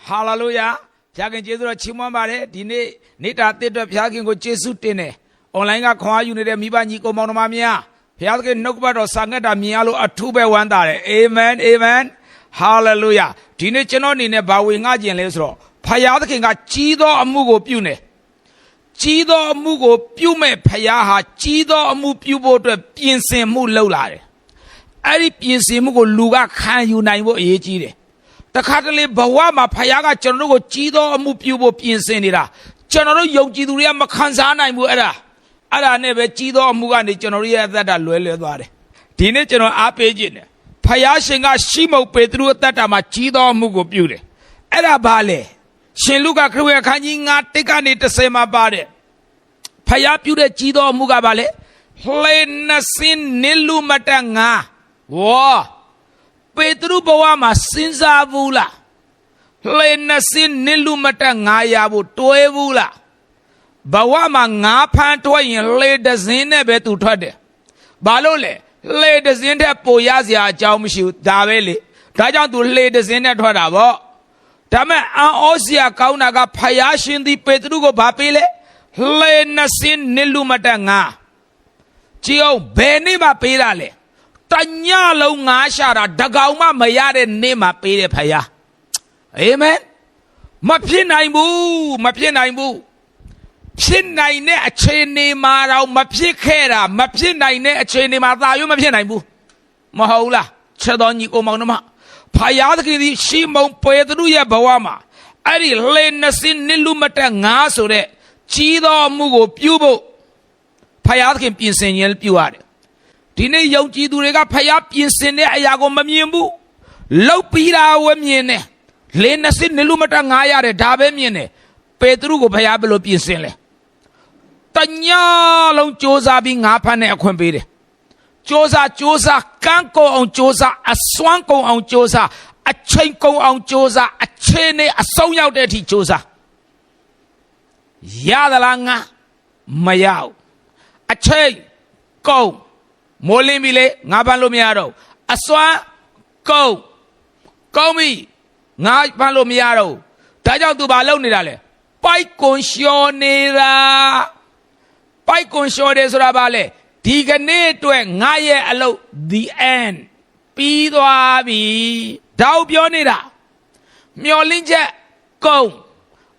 Hallelujah. Jagan Jesu Chimambare, Dine, Nita Theatre, Piakin go Jesu Tene, Online Kwa Unit, Miba Nico Monomamia, Piakin Nokbado Sangata Mialo Atube Wandare. Amen, amen. Hallelujah. Dine Chenon in a bowing Ajian Lesro. Payakin got Chido Amugo Pune. Chido Amugo Pume Payaha, Chido Amu Pubo to Piense Mulolare. Ari Piense Mugo Luga can unite what ye. The Catale Bawama Payaga Chanogo Chido Amu Pubo Piensenira. Chano Yojiduria Makanzana Muera. Ada never Chido Mugani Chanoria that are Luele. Tine Chano Apegin. Payashinga Shimo Petru Tatama Chido Mugo Pure. Era Bale. Shenluga Kruya Kanyinga Tikani to Sema Bade. Payapure Chido Mugabale. Plenasin Nilu Matanga. War. Petru Bawama Sinza Vula. Plenasin Nilu Matanga Yabu Toevula. Bawama Ngapan Toy laid the Zine Betu Tode. Balole. Ladies in the Poyazia Jaumishu, Daveli, Tajan to ladies in the Todavo. Tame an Osia Kaunaga Payashin the Petrugo Papile, Lenasin Nilumatanga. Gio Benima Pirale, Tanyalo Nashara, Dagauma Mayare Nema Pire Paya. Amen. Mapinaimu. Pinnaine a chain mara, Mapikera, Mapinaine a chain mara, you Mapinaibu. Mahola, Chadonico Monoma. Payaki, Shimon Pedruya Bawama. Ari Lenasin Nilumata Nasore, Chido Mugo Pubo. Payakin Pinsenial Puare. Dine Yogi Durega Payap Pinsene Ayago Mamimbu. Lopira Wemiene. Lenasin Nilumata Nayare Dabemiene. Pedrugo Payabelo Pinsele. Tanya long Josa being up and a compere. Josa, Kanko on Josa, a Swanko on Josa, a Chenko on Josa, a Chene, a Sonya dirty Josa. Yadalanga, Mayao. A Che, go. Molimile, Nabalomiaro. A Swan, go. Go me, Nabalomiaro. Taja to Balonidale. Pai consionera. Pai consiones rabale. Digane to a ngaye allo the end. Pido abi. Dau bionira. Miolinje go.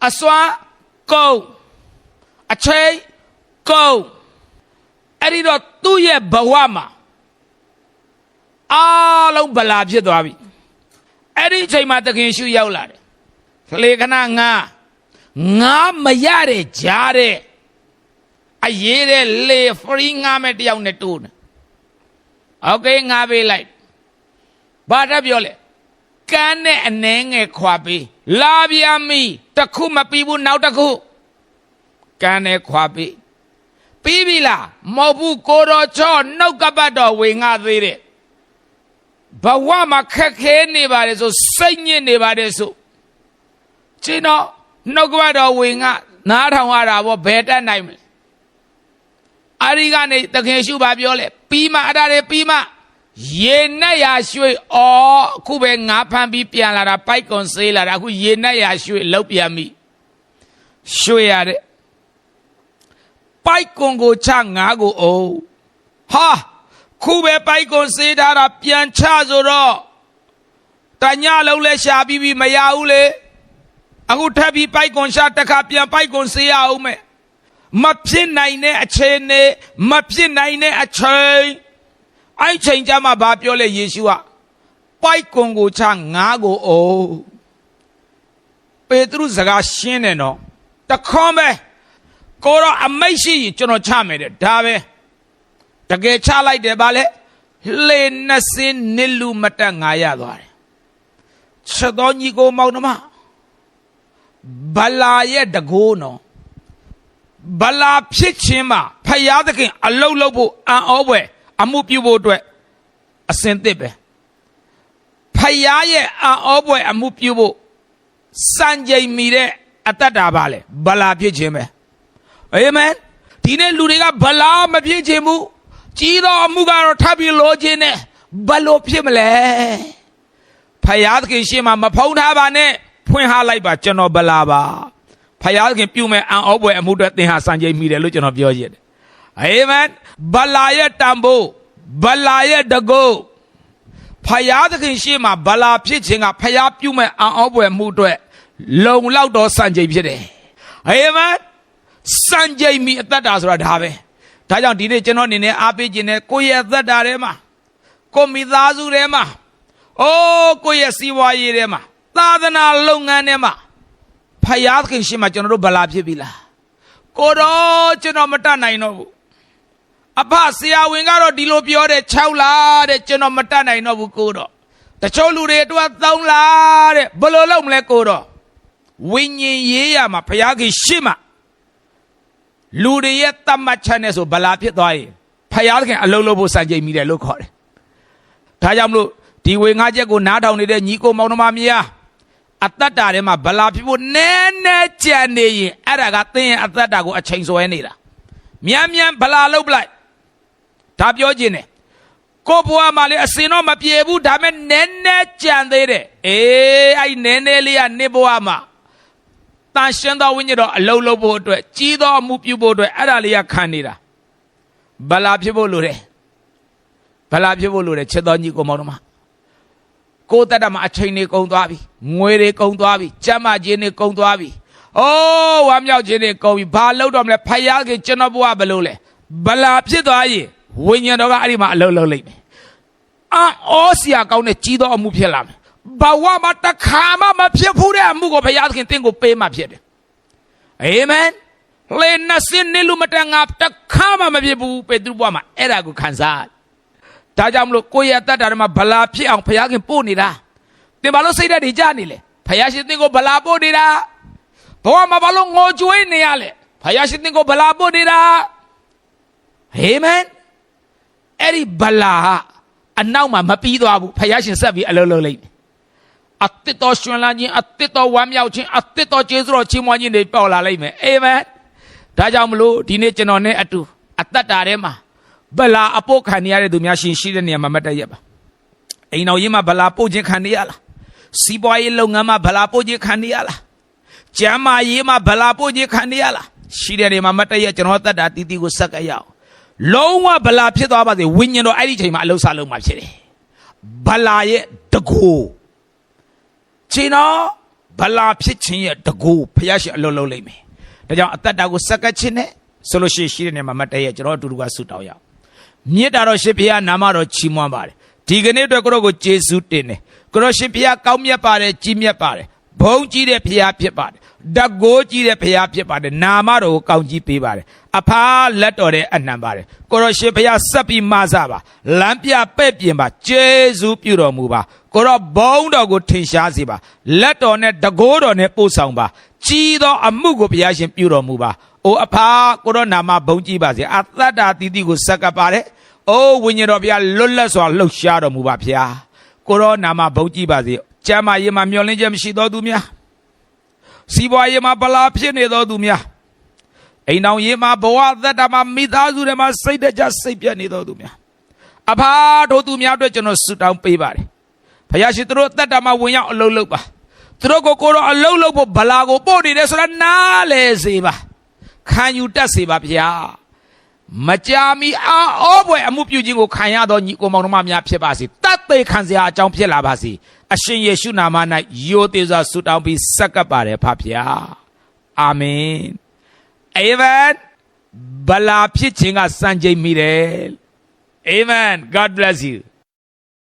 Aswa go. A che go. Erido tuye bawama. Alo balabje do abi. Eri chay matakin shu yaulare. Lekana nga mayare jare. Ayere le free nga met young netun. Okay, nga be like. But up yole. Kane and nenge quabi. Labia me. Takuma pibu now taku. Kane quabi. Pibila. Mobu koro cho no kabado wing out with it. Bawama kake nibade so singing nibade so. Chino. No go wing out. Not how I was better name. Arigane, the Keshu Babiole, Pima Adare Pima, Yena Yashui, or Kubenga Pambi Piana, Paikon Sailor, who Yena Yashui, Lopia me. Shuade Paikongo Changago, oh. Ha! Kube Paikon Sailor, Pian Chazoro Tanyalo Le Shabi Mayaule. Aku tabi Paikon Shataka Pian Paikon Sayaume. Mapsin nine a chain, Mapsin nine a chain. I change my babiole Yeshua. Paikongo Chang Nago oh. Pedro Zagashineno. The come. Cora Amashi, Jono Chamede, Dave. The gay chalai de bale. Lenasin Nilu Matangayadore. Chadoni go Maunama. Balaye Dagono. Bala Pichima, Payadakin, a low lobo, and always, a mupubo to a sentebe. Payaye, and always, a mupubo. Sanjay Mire, at that abale, Bala Pichime. Amen. Tine Luriga Bala Mapichimu, Chiro Mugar Tabi Logine, Balo Pimle. Payadakin Shima, Mapona Bane, ဖွင့်ဟာလိုက်ပါကျွန်တော်ဗလာပါဖယားသခင်ပြုမဲ့အံ့ဩဖွယ်အမှုတွေသင်ဟာစံချိန်မိတယ်လို့ကျွန်တော်ပြောချင်တယ်အာမင်ဗလာရဲ့တန်ဖိုးဗလာရဲ့တကုတ်ဖယားသခင်ရှေ့မှာဗလာဖြစ်ခြင်းကဖယားပြုမဲ့အံ့ဩဖွယ်မှုတွေလုံလောက်တော့စံချိန်ဖြစ်တယ်အာမင်စံချိန်မိအသက်တာဆိုတာဒါပဲဒါကြောင့်ဒီနေ့ကျွန်တော်အနေနဲ့အားပေးခြင်းနဲ့ကိုယ့်ရဲ့အသက်တာထဲမှာကိုမိသားစုထဲမှာအိုးကိုယ့်ရဲ့စီးပွားရေးထဲမှာသာသနာလုပ်ငန်းထဲမှာဖယားသခင်ရှေ့မှာကျွန်တော်တို့ဗလာဖြစ်ပြီလားကိုတော့ကျွန်တော်မတတ်နိုင်တော့ဘူးအဖဆရာဝန်ကတော့ဒီလိုပြောတယ်6လားတဲ့ကျွန်တော်မတတ်နိုင်တော့ဘူးကိုတော့တချို့လူတွေအတွက်3လားတဲ့ဘယ်လိုလုပ်မလဲကိုတော့ဝိညာဉ်ရေးရမှာဖယားခင်ရှေ့မှာလူတွေရဲ့တတ်မှတ်ချက်နဲ့ဆိုဗလာဖြစ်သွားရင်ဖယားသခင်အလုံးလုံးဖို့စံချိန်မိတယ်လို့ခေါ်တယ်ဒါကြောင့်မလို့ဒီဝေငါချက်ကိုနားထောင်နေတဲ့ညီကိုမောင်နှမများအသက်တာထဲမှာဗလာဖြစ်ဖို့နည်းနည်းကြံနေရင်အဲ့ဒါကသင်ရဲ့အသက်တာကိုအချိန်ဆွဲနေတာမြန်မြန်ဗလာလုပ်ပလိုက်ဒါပြောခြင်းနဲ့ကိုဘွားမှလည်းအစင်တော့မပြေဘူးဒါမဲ့နည်းနည်းကြံသေးတယ်အေးအဲ့နည်းနည်းလေးကနေဘွားမှာတန်ရှင်းသောဝိညာဉ်တော်အလုံးလုံးဖို့အတွက်ကြီးသောအမှုပြုဖို့အတွက်အဲ့ဒါလေးကခံနေတာဗလာဖြစ်ဖို့လိုတယ်ဗလာဖြစ်ဖို့လိုတယ်ချစ်တော်ညီကိုမောင်တို့မှာကိုယ်တတ်တာမှာအချိန်တွေကုန်သွားပြီငွေတွေကုန်သွားပြီကျန်းမာခြင်းတွေကုန်သွားပြီအိုးဝမ်းမြောက်ခြင်းတွေကုန်ပြီဘာလုပ်တော့မလဲဖယားခင်ကျွန်တော်ဘုရားဘလို့လဲဗလာဖြစ်သွားရင်ဝိညာဉ်တော်ကအဲ့ဒီမှာအလုံးလုံးလိုက်မယ်အော်စရာကောင်းတဲ့ကြီးသောအမှုဖြစ်လာမယ်ဘဝမှာတခါမှမဖြစ်ဘူးတဲ့အမှုကိုဘုရားသခင်တင့်ကိုပေးမှဖြစ်တယ်အာမင်လေနစင်နေလူမတန်ငါတခါမှမဖြစ်ဘူးပေတရုဘဝမှာအဲ့ဒါကိုခံစားဒါကြောင့်မလို့ကိုယ့်ရဲ့အသက်တာထဲမှာဗလာဖြစ်အောင်ဘုရားခင်ပို့နေတာသင်ဘာလို့စိတ်ဓာတ်တွေကြနေလဲဘုရားရှင်သင်ကိုဗလာပို့နေတာဘဝမှာဘာလို့ငိုကြွေးနေရလဲဘုရားရှင်သင်ကိုဗလာပို့နေတာအာမင်အဲ့ဒီဗလာအနောက်မှာမပြီးသွားဘူးဘုရားရှင်ဆက်ပြီးအလုံးလုံးလိုက်အသစ်တော်ရှင်လာခြင်းအသစ်တော်ဝမ်းမြောက်ခြင်းအသစ်တော်ကျေးဇူးတော်ချီးမွမ်းခြင်းတွေပေါက်လာလိုက်မယ်အာမင်ဒါကြောင့်မလို့ဒီနေ့ကျွန်တော်နဲ့အတူအသက်တာထဲမှာဗလာအပို့ခံရတဲ့သူများရှိတဲ့နေရာမှာမတ်တက်ရပါအိမ်တော်ရေးမှာဗလာပို့ခြင်းခံရလားစီးပွားရေးလုပ်ငန်းမှာဗလာပို့ခြင်းခံရလားကျမ်းမာရေးမှာဗလာပို့ခြင်းခံရလားရှိတဲ့နေရာမှာမတ်တက်ရကျွန်တော်သက်တာတီးတီးကိုစက္ကရအောင်လုံးဝဗလာဖြစ်သွားပါစေဝိညာဉ်တော်အဲ့ဒီချိန်မှာအလုံးစားလုံးမှာဖြစ်တယ်ဗလာရဲ့တကူချိန်တော့ဗလာဖြစ်ခြင်းရဲ့တကူဖျားရှင်အလုံးလုံးလိုက်မယ်ဒါကြောင့်အသက်တာကိုစက္ကခြင်းနဲ့ဆိုလို့ရှိတဲ့နေရာမှာမတ်တက်ရကျွန်တော်အတူတူကဆုတောင်းရအောင်မြစ်တာတော်ရှင်ဘုရားနာမတော်ချီးမွမ်းပါတယ်ဒီကနေ့အတွက်ကိုရောကိုယေရှုတင်တယ်ကိုရောရှင်ဘုရားကောင်းမြတ်ပါတယ်ကြီးမြတ်ပါတယ်ဘုန်းကြီးတဲ့ဘုရားဖြစ်ပါတယ်ဓာတ်ကိုကြီးတဲ့ဘုရားဖြစ်ပါတယ်နာမတော်ကိုကောင်းကြီးပေးပါတယ်အဖာလက်တော်တဲ့အနံပါတယ်ကိုရောရှင်ဘုရားဆက်ပြီးမဆပါလမ်းပြပဲ့ပြင်ပါယေရှုပြုတော်မူပါကိုရောဘုန်းတော်ကိုထင်ရှားစေပါလက်တော်နဲ့ဓာတ်ကိုတော်နဲ့ပို့ဆောင်ပါကြီးသောအမှုကိုဘုရားရှင်ပြုတော်မူပါအိုအဖာကိုရောနာမဘုန်းကြီးပါစေအသက်တာတည်တည်ကိုစက္ကပ်ပါတယ်အိုးဝိညာဉ်တော်ဘုရားလွတ်လပ်စွာလှုပ်ရှားတော်မူပါဖျားကိုရောနာမဘုန်းကြီးပါစေကျမ်းမာရေးမှာမျှော်လင့်ချက်မရှိသောသူများစီးပွားရေးမှာဗလာဖြစ်နေသောသူများအိမ်တော်ရေးမှာဘဝသက်တာမှာမိသားစုတွေမှာစိတ်တကြစိတ်ပြတ်နေသောသူများအဖာတို့သူများအတွက်ကျွန်တော်ဆုတောင်းပေးပါတယ်ဘုရားရှင်တို့သက်တာမှာဝင်ရောက်အလုံးလုံးပါသူတို့ကိုတော့အလုံးလုံးဖို့ဗလာကိုပို့နေတယ်ဆိုတာနားလေစေပါခံယူတတ်စေပါဗျာမကြာမီအောဘွယ်အမှုပြုခြင်းကိုခံရသောညီကိုမောင်နှမများဖြစ်ပါစေတတ်သိခံစရာအကြောင်းဖြစ်လာပါစေအရှင်ယေရှုနာမ၌ယိုသေးစွာဆုတောင်းပြီးဆက်ကပ်ပါတယ်ဖဗျာအာမင်အာမင်ဗလာဖြစ်ခြင်းကစံချိန်မိတယ်အာမင် God bless you